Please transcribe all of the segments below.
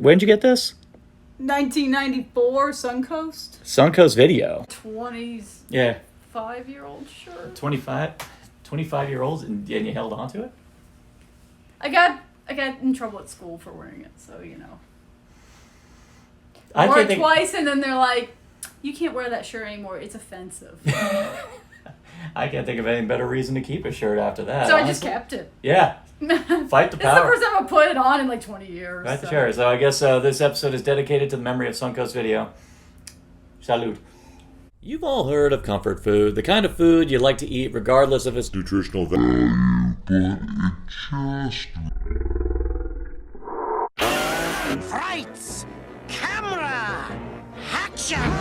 When'd you get this? 1994, Suncoast. Suncoast Video. 20s. Yeah. 5-year-old shirt. 25-year-olds, and you held on to it? I got in trouble at school for wearing it, so you know. I wore can't it twice, and then they're like, "You can't wear that shirt anymore. It's offensive." I can't think of any better reason to keep a shirt after that. So honestly. I just kept it. Yeah. Fight the power. This is the first time I put it on in like 20 years. Right, sure. So I guess this episode is dedicated to the memory of Suncoast Video. Salud. You've all heard of comfort food, the kind of food you like to eat regardless of its nutritional value, but it just... Frights! Camera! Action! Come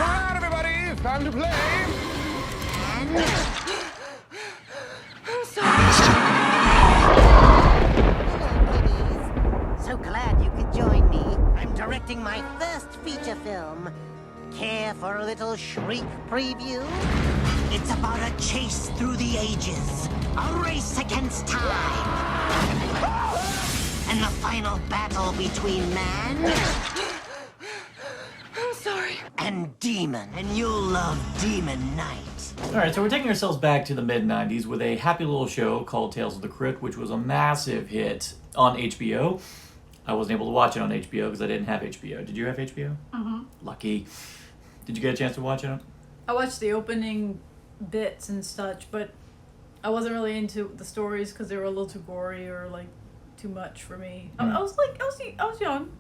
on out, everybody! It's time to play! So glad you could join me. I'm directing my first feature film. Care for a little shriek preview? It's about a chase through the ages, a race against time, and the final battle between man and demon. And you'll love Demon Night. Alright, so we're taking ourselves back to the mid-90s with a happy little show called Tales of the Crypt, which was a massive hit on HBO. I wasn't able to watch it on HBO because I didn't have HBO. Did you have HBO? Mm-hmm. Lucky. Did you get a chance to watch it? I watched the opening bits and such, but I wasn't really into the stories because they were a little too gory or like too much for me. I was young.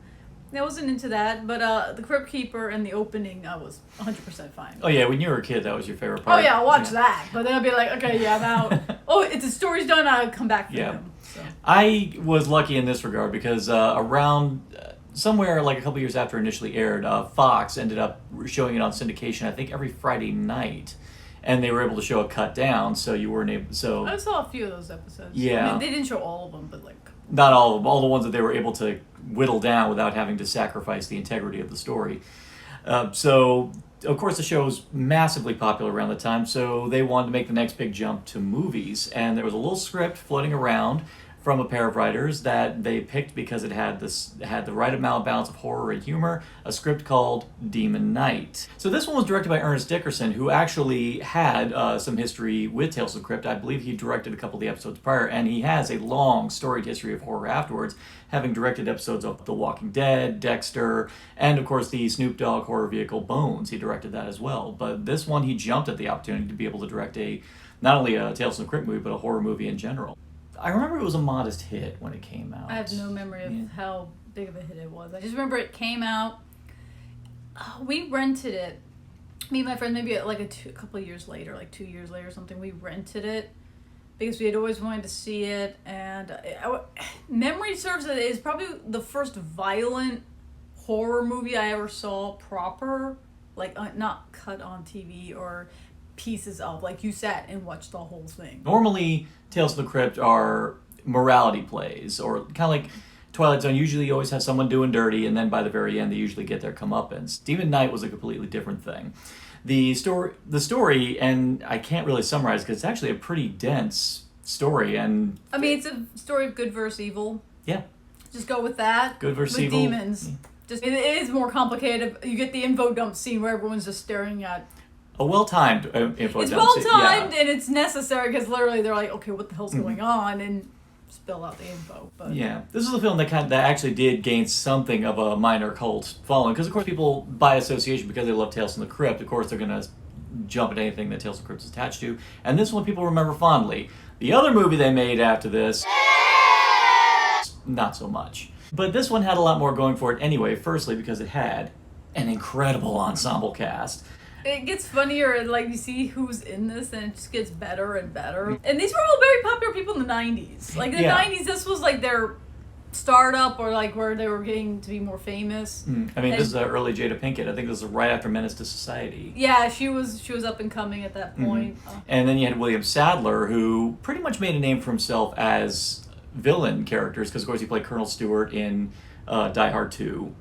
I wasn't into that, but the Crypt Keeper and the opening, I was 100% fine. Oh yeah, when you were a kid, that was your favorite part. Oh yeah, I'll watch that, but then I'll be like, okay, yeah, now, it's the story's done, I'll come back for them. So. I was lucky in this regard because around somewhere like a couple years after it initially aired, Fox ended up showing it on syndication, I think every Friday night. And they were able to show a cut down, so you weren't able. So I saw a few of those episodes. Yeah, I mean, they didn't show all of them, but like not all of them. All the ones that they were able to whittle down without having to sacrifice the integrity of the story. So of course the show was massively popular around the time. So they wanted to make the next big jump to movies, and there was a little script floating around from a pair of writers that they picked because it had the right amount of balance of horror and humor, a script called Demon Night. So this one was directed by Ernest Dickerson, who actually had some history with Tales of the Crypt. I believe he directed a couple of the episodes prior, and he has a long storied history of horror afterwards, having directed episodes of The Walking Dead, Dexter, and of course the Snoop Dogg horror vehicle Bones. He directed that as well. But this one, he jumped at the opportunity to be able to direct not only a Tales of the Crypt movie, but a horror movie in general. I remember it was a modest hit when it came out. I have no memory of how big of a hit it was. I just remember it came out. We rented it. Me and my friend, maybe like a couple of years later, like 2 years later or something, we rented it because we had always wanted to see it. And memory serves that it is probably the first violent horror movie I ever saw proper, like not cut on TV or pieces of, like you sat and watched the whole thing. Normally, Tales of the Crypt are morality plays, or kind of like Twilight Zone. Usually you always have someone doing dirty, and then by the very end they usually get their comeuppance. Demon Night was a completely different thing. The story, and I can't really summarize because it's actually a pretty dense story, and I mean, it's a story of good versus evil. Yeah. Just go with that. Good versus with evil. Demons. Yeah. Just it is more complicated. You get the info dump scene where everyone's just staring at. A well-timed info It's dump. well-timed, Yeah. and it's necessary because literally they're like, okay, what the hell's going on? And spill out the info. But Yeah, this is a film that actually did gain something of a minor cult following, because of course people by association, because they love Tales from the Crypt, of course they're going to jump at anything that Tales from the Crypt is attached to, and this one people remember fondly. The other movie they made after this, not so much. But this one had a lot more going for it anyway, firstly because it had an incredible ensemble cast. it gets funnier, and like you see who's in this, and it just gets better and better. And these were all very popular people in the 90s. Like in the 90s, this was like their startup, or like where they were getting to be more famous. I mean, this is early Jada Pinkett. I think this is right after Menace to Society. Yeah, she was up and coming at that point. And then you had William Sadler, who pretty much made a name for himself as villain characters, because of course he played Colonel Stewart in Die Hard 2.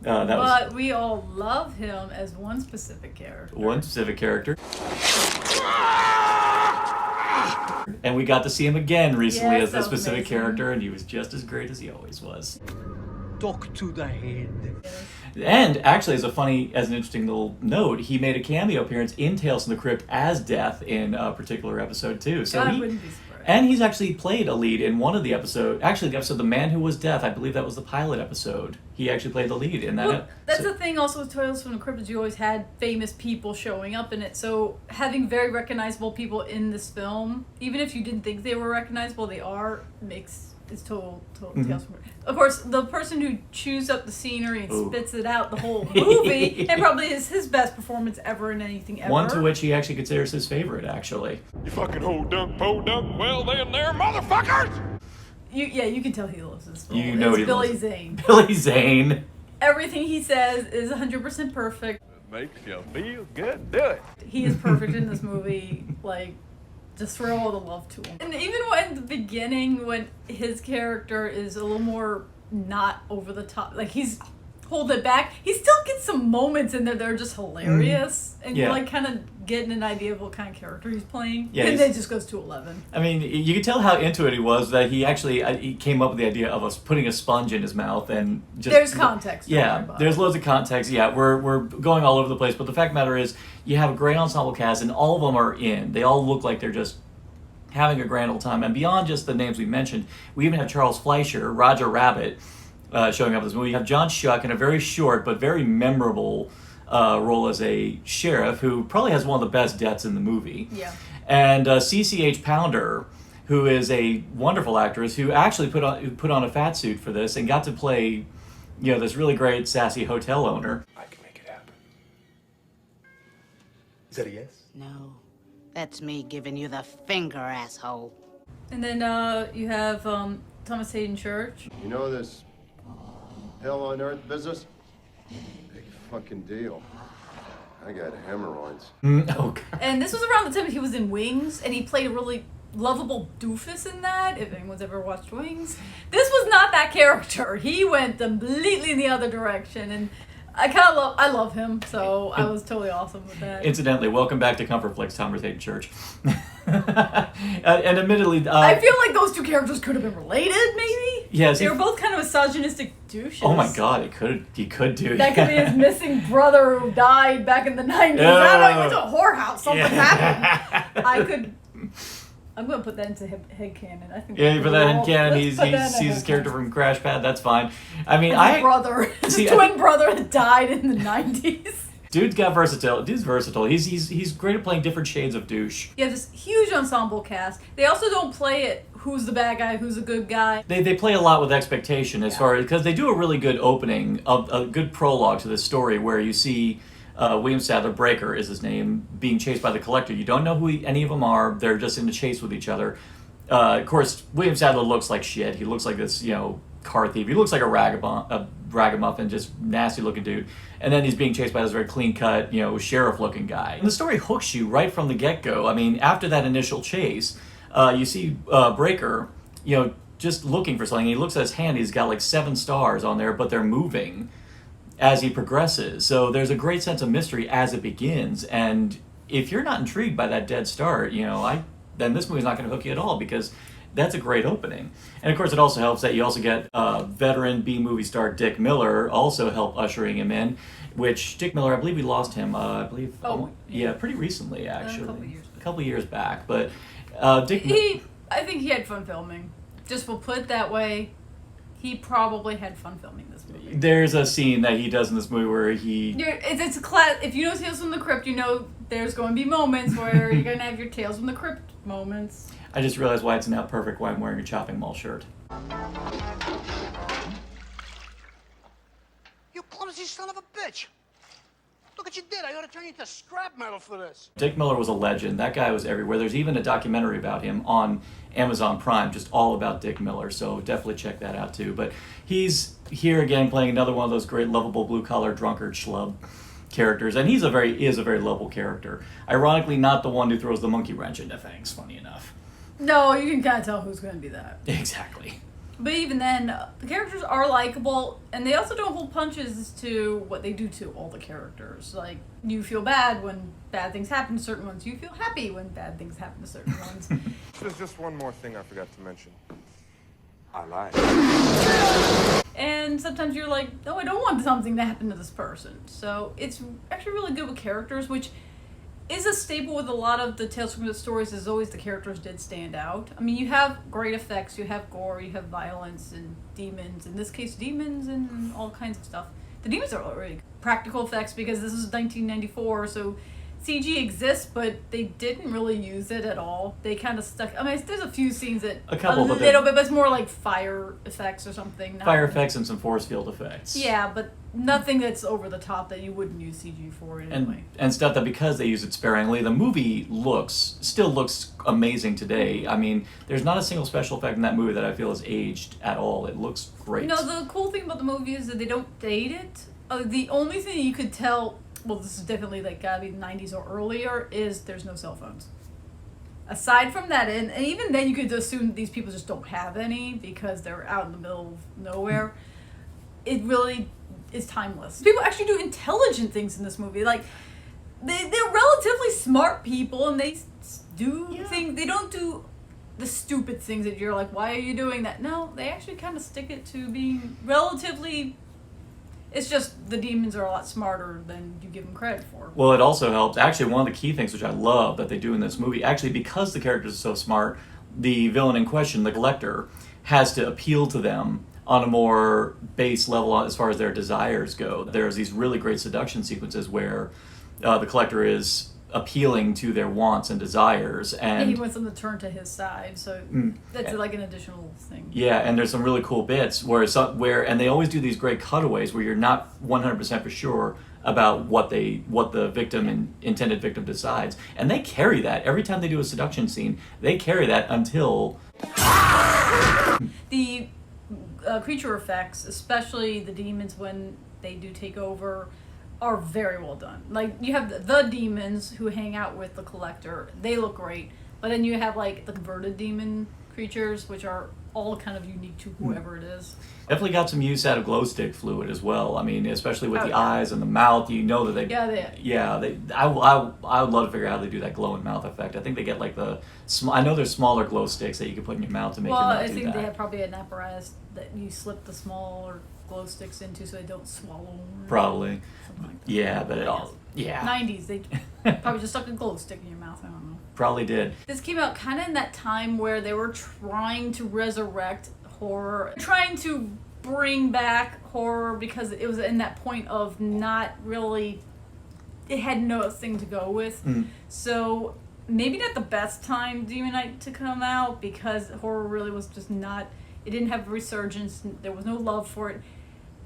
But we all love him as one specific character. One specific character. And we got to see him again recently Yes, as that this was specific amazing. character, and he was just as great as he always was. Talk to the head. And actually, as an interesting little note, he made a cameo appearance in Tales from the Crypt as Death in a particular episode too. So I he, wouldn't be surprised. and he's actually played a lead in one of the episodes. Actually, the episode "The Man Who Was Death," I believe that was the pilot episode. He actually played the lead in that. Well, that's so- the thing also with Tales from the Crypt is you always had famous people showing up in it. So having very recognizable people in this film, even if you didn't think they were recognizable, they are, it's total Mm-hmm. Tales from the Crypt. Of course, the person who chews up the scenery and Ooh. spits it out the whole movie, and probably is his best performance ever in anything ever. One to which he actually considers his favorite, actually. You fucking ho dunk, po dunk, well then there, motherfuckers! You can tell he loves this film. You know It's he Billy loves it. Zane. Billy Zane. Everything he says is 100% perfect. Makes you feel good, do it. He is perfect in this movie. Like, just throw all the love to him. And even when the beginning, when his character is a little more not over the top, like he's hold it back, he still gets some moments in there that are just hilarious, and Yeah. you're like kind of getting an idea of what kind of character he's playing. Yeah, And he's- then it just goes to 11. I mean, you could tell how into it he was, that he actually he came up with the idea of us putting a sponge in his mouth and just... There's context. don't worry Yeah, about there's it. loads of context. Yeah, we're going all over the place, but the fact of the matter is, you have a great ensemble cast, and all of them are in. They all look like they're just having a grand old time. And beyond just the names we mentioned, we even have Charles Fleischer, Roger Rabbit, showing up in this movie. You have John Schuck in a very short but very memorable role as a sheriff, who probably has one of the best deaths in the movie. Yeah. And CCH Pounder, who is a wonderful actress who actually put on a fat suit for this and got to play, this really great sassy hotel owner. I can make it happen. Is that a yes? No, that's me giving you the finger, asshole. And then you have Thomas Hayden Church. You know this hell on earth business? Big fucking deal. I got hemorrhoids. Oh, God. And this was around the time he was in Wings, and he played a really lovable doofus in that, if anyone's ever watched Wings. This was not that character. He went completely in the other direction, and I love him, so I was totally awesome with that. Incidentally, welcome back to Comfort Flicks, Thomas Hayden Church. And admittedly... I feel like those two characters could have been related, maybe? Yes, They he- were both kind of misogynistic douches. Oh my God, he could do That could be his missing brother who died back in the 90s. I don't know, he went to a whorehouse. Something happened. I'm going to put that into headcanon. I think. Yeah, but then Ken, Let's he put that in sees his headcanon. character from Crash Pad. That's fine. I mean, His brother, his see, twin brother that died in the 90s. Dude's got versatile. Dude's versatile. He's great at playing different shades of douche. You have this huge ensemble cast. They also don't play it who's the bad guy, who's the good guy. They play a lot with expectation as far as, because they do a really good opening, of a good prologue to this story where you see William Sadler, Breaker is his name, being chased by the Collector. You don't know who any of them are. They're just in a chase with each other. Of course, William Sadler looks like shit. He looks like this, car thief. He looks like a ragamuffin, just nasty looking dude. And then he's being chased by this very clean cut, sheriff looking guy. And the story hooks you right from the get go. I mean, after that initial chase, you see Breaker, just looking for something. He looks at his hand. He's got like 7 stars on there, but they're moving as he progresses. So there's a great sense of mystery as it begins. And if you're not intrigued by that dead start, then this movie's not going to hook you at all, because that's a great opening. And of course, it also helps that you also get veteran B-movie star Dick Miller also help ushering him in, which Dick Miller, I believe we lost him, pretty recently, actually. A couple years back. But Dick I think he had fun filming. Just we'll put it that way. He probably had fun filming this movie. There's a scene that he does in this movie where he... It's a class. If you know Tales from the Crypt, you know there's going to be moments where you're going to have your Tales from the Crypt moments. I just realized why it's not perfect why I'm wearing a chopping mall shirt. You clumsy son of a bitch! Look what you did. I ought to turn you into scrap metal for this. Dick Miller was a legend. That guy was everywhere. There's even a documentary about him on Amazon Prime, just all about Dick Miller, so definitely check that out too. But he's here again playing another one of those great lovable blue-collar drunkard schlub characters, and he is a very lovable character. Ironically, not the one who throws the monkey wrench into things, funny enough. No, you can kind of tell who's going to be that. Exactly. But even then, the characters are likable, and they also don't hold punches to what they do to all the characters. Like, you feel bad when bad things happen to certain ones. You feel happy when bad things happen to certain ones. There's just one more thing I forgot to mention. I lied. And sometimes you're like, no, I don't want something to happen to this person. So it's actually really good with characters, which is a staple with a lot of the Tales from the Crypt stories. Is always the characters did stand out. I mean, you have great effects, you have gore, you have violence and demons. In this case, demons and all kinds of stuff. The demons are already practical effects because this is 1994, so CG exists, but they didn't really use it at all. They kind of stuck. I mean, there's a few scenes that A couple, little bit, but it's more like fire effects or something. Fire effects and some force field effects. Yeah, but nothing that's over the top that you wouldn't use CG for anyway. And stuff that, because they use it sparingly, the movie still looks amazing today. I mean, there's not a single special effect in that movie that I feel has aged at all. It looks great. No, the cool thing about the movie is that they don't date it. The only thing you could tell, well, this is definitely like gotta be the 90s or earlier, is there's no cell phones. Aside from that, and even then you could assume these people just don't have any because they're out in the middle of nowhere. It really is timeless. People actually do intelligent things in this movie. Like, they're relatively smart people, and they do things. They don't do the stupid things that you're like, why are you doing that? No, they actually kind of stick it to being relatively. It's just the demons are a lot smarter than you give them credit for. Well, it also helps. Actually, one of the key things which I love that they do in this movie, actually, because the characters are so smart, the villain in question, the Collector, has to appeal to them on a more base level as far as their desires go. There's these really great seduction sequences where the Collector is appealing to their wants and desires, and he wants them to turn to his side, so that's like an additional thing. Yeah, and there's some really cool bits where and they always do these great cutaways where you're not 100% for sure about what the victim and intended victim decides, and they carry that every time they do a seduction scene. They carry that until the creature effects, especially the demons when they do take over, are very well done. Like, you have the demons who hang out with the Collector. They look great. But then you have, like, the converted demon creatures, which are all kind of unique to whoever it is. Definitely got some use out of glow stick fluid as well. I mean, especially with the eyes and the mouth, you know that they. I would love to figure out how they do that glow in mouth effect. I think they get like I know there's smaller glow sticks that you can put in your mouth to make your mouth do that. Well, I think they have probably an apparatus that you slip the smaller glow sticks into so they don't swallow. Probably. Something like that. Yeah, but it all. Yeah. 90s, they probably just stuck a glow stick in your mouth. I don't know. Probably did. This came out kind of in that time where they were trying to resurrect horror, trying to bring back horror because it was in that point of not really, it had no thing to go with. So maybe not the best time Demon Knight to come out because horror really was just not, it didn't have a resurgence. There was no love for it.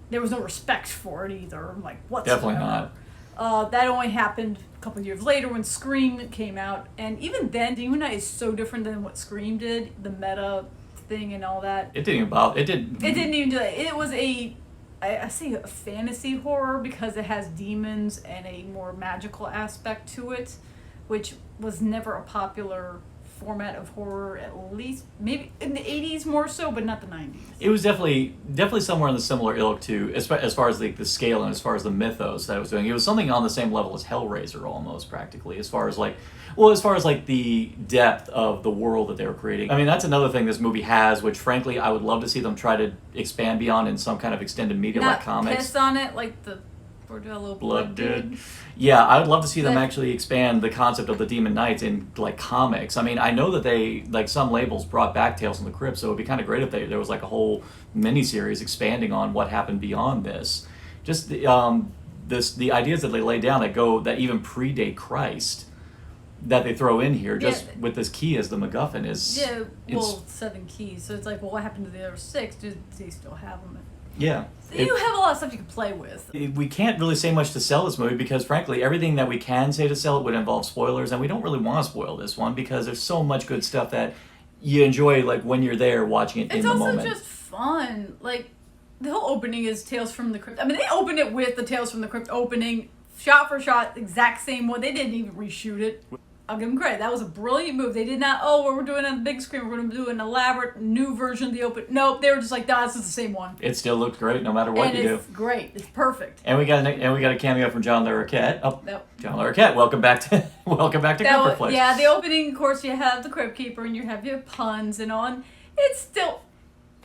There was no respect for it either. Like, whatsoever. Definitely not. That only happened a couple years later when Scream came out, and even then, Demon Knight is so different than what Scream did, the meta thing and all that. It didn't even bother. It didn't even do that. It was I say a fantasy horror because it has demons and a more magical aspect to it, which was never a popular format of horror, at least maybe in the 80s more so, but not the 90s. It was definitely somewhere in the similar ilk to as far as the scale and as far as the mythos that it was doing. It was something on the same level as Hellraiser almost practically, as far as the depth of the world that they were creating. I mean, that's another thing this movie has, which frankly I would love to see them try to expand beyond in some kind of extended media like comics. Not pissed on it like the Bordello Blood did. Yeah, I would love to see them actually expand the concept of the Demon Knights in like comics. I mean, I know that they, like, some labels brought back Tales from the Crypt, so it would be kind of great if there was like a whole miniseries expanding on what happened beyond this. Just the ideas that they lay down that even predate Christ, that they throw in here with this key as the MacGuffin is. 7 keys. So it's like, well, what happened to the other 6? Do they still have them? Yeah. You have a lot of stuff you can play with. We can't really say much to sell this movie because, frankly, everything that we can say to sell it would involve spoilers, and we don't really want to spoil this one because there's so much good stuff that you enjoy, like, when you're there watching it in the moment. It's also just fun. Like, the whole opening is Tales from the Crypt. I mean, they opened it with the Tales from the Crypt opening, shot for shot, exact same one. They didn't even reshoot it. I'll give them credit. That was a brilliant move. They did not, oh, we're doing it on the big screen. We're going to do an elaborate new version of the open. Nope, they were just like, nah, this is the same one. It still looked great no matter what and you do. It's great. It's perfect. And we got a cameo from John Larroquette. Oh, Nope. John Larroquette, welcome back to Crypt Flicks. Yeah, the opening, of course, you have the Crypt Keeper and you have your puns and on. It's still,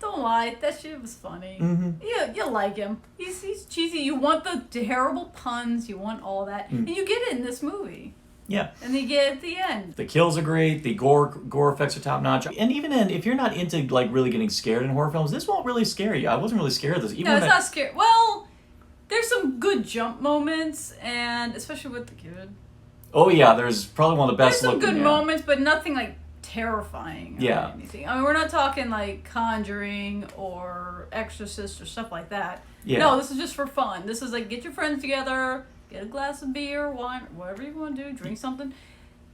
don't lie, that shit was funny. Mm-hmm. You like him. He's cheesy. You want the terrible puns. You want all that. And you get it in this movie. Yeah. And they get it at the end. The kills are great. The gore effects are top notch. And even if you're not into like really getting scared in horror films, this won't really scare you. I wasn't really scared of this. Even No, it's not scary. Well, there's some good jump moments, and especially with the kid. Oh yeah, there's probably one of the best. There's some good moments, but nothing like terrifying. Yeah. Or anything. I mean, we're not talking like Conjuring or Exorcist or stuff like that. Yeah. No, this is just for fun. This is like get your friends together, get a glass of beer, wine, whatever you want to do, drink something,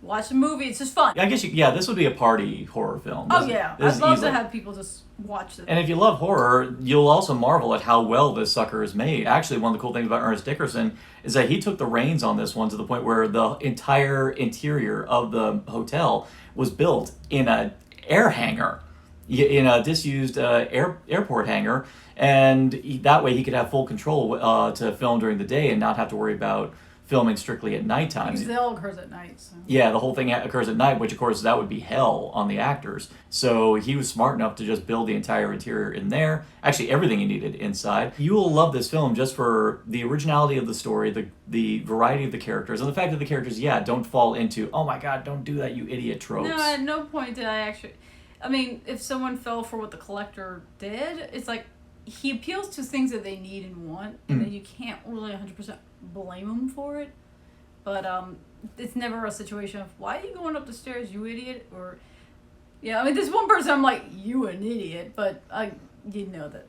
watch a movie. It's just fun. I guess this would be a party horror film. Oh yeah, I'd love to have people just watch this. And if you love horror, you'll also marvel at how well this sucker is made. Actually, one of the cool things about Ernest Dickerson is that he took the reins on this one to the point where the entire interior of the hotel was built in an air hangar, in a disused airport hangar, and that way he could have full control to film during the day and not have to worry about filming strictly at nighttime. Because it all occurs at night. So. Yeah, the whole thing occurs at night, which of course that would be hell on the actors. So he was smart enough to just build the entire interior in there. Actually, everything he needed inside. You will love this film just for the originality of the story, the variety of the characters, and the fact that the characters, don't fall into, oh my god, don't do that, you idiot tropes. No, at no point did I actually. I mean, if someone fell for what the collector did, it's like he appeals to things that they need and want, and then you can't really 100% blame him for it. But it's never a situation of, why are you going up the stairs, you idiot? Or, I mean, there's one person I'm like, you an idiot, but you know that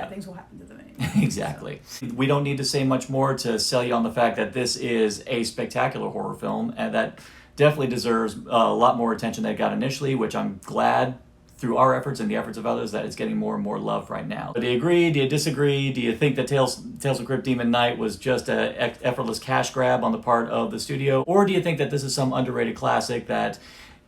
things will happen to them anyway. Exactly. So. We don't need to say much more to sell you on the fact that this is a spectacular horror film, and that definitely deserves a lot more attention than it got initially, which I'm glad through our efforts and the efforts of others that it's getting more and more love right now. Do you agree? Do you disagree? Do you think that Tales of Crypt Demon Night was just an effortless cash grab on the part of the studio? Or do you think that this is some underrated classic that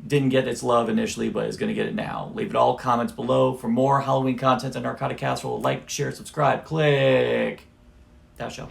didn't get its love initially but is going to get it now? Leave it all comments below. For more Halloween content and Narcotic Casserole, like, share, subscribe, click that show.